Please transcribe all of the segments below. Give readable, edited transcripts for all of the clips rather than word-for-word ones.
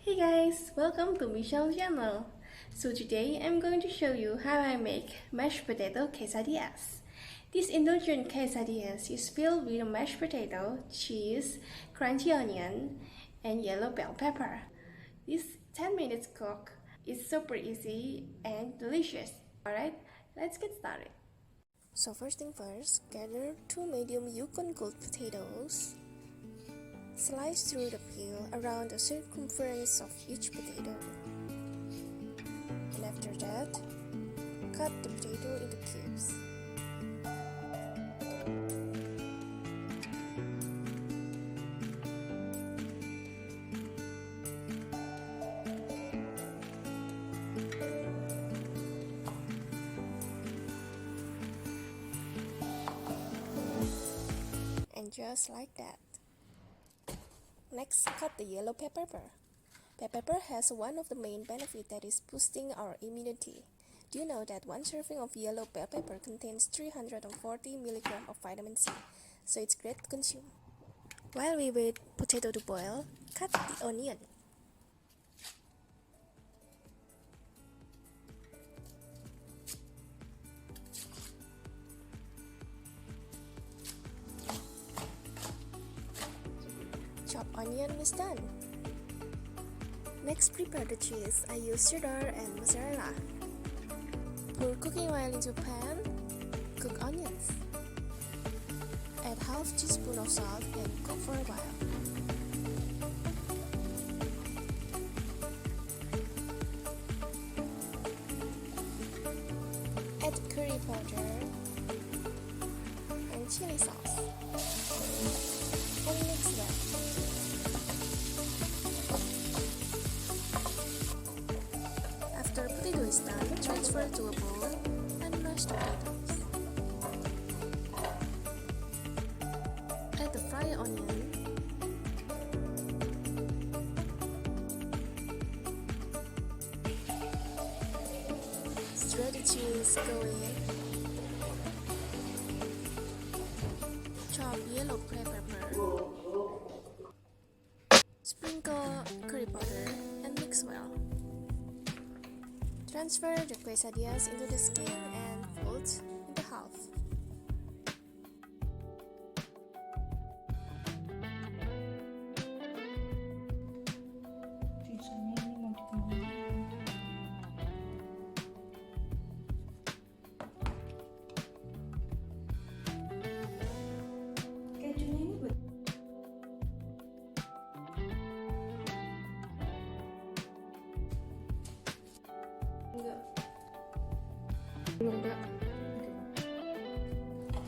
Hey guys, welcome to Michelle's channel. So today I'm going to show you how I make mashed potato quesadillas. These indulgent quesadillas is filled with mashed potato, cheese, crunchy onion, and yellow bell pepper. This 10 minutes cook is super easy and delicious. Alright, let's get started. So first thing first, gather 2 medium Yukon gold potatoes. Slice through the peel around the circumference of each potato. And after that, cut the potato into cubes. And just like that. Next, cut the yellow bell pepper. Bell pepper has one of the main benefits that is boosting our immunity. Do you know that one serving of yellow bell pepper contains 340 mg of vitamin C, so it's great to consume. While we wait potato to boil, cut the onion. Chopped onion is done. Next, prepare the cheese. I use cheddar and mozzarella. Pour cooking oil into pan. Cook onions. Add half teaspoon of salt and cook for a while. Add curry powder and chili sauce. And mix them. After potato is done, transfer to a bowl and mash the potatoes. Add the fried onion. Stir the cheese, go in. Chop yellow bell pepper. Sprinkle curry powder and mix well. Transfer the quesadillas into the skin and fold into half.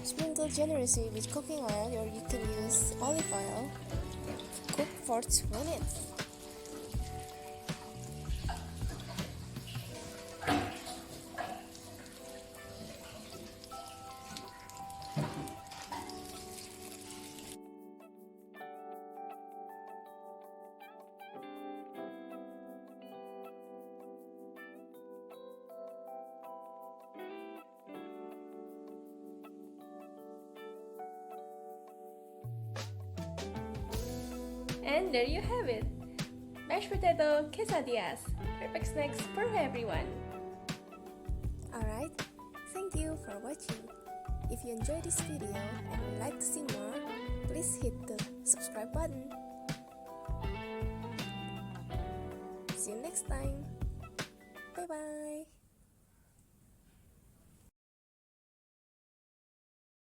Sprinkle generously with cooking oil, or you can use olive oil. Cook for 2 minutes. And there you have it! Mashed potato quesadillas. Perfect snacks for everyone. Alright, thank you for watching. If you enjoyed this video and would like to see more, please hit the subscribe button. See you next time. Bye bye.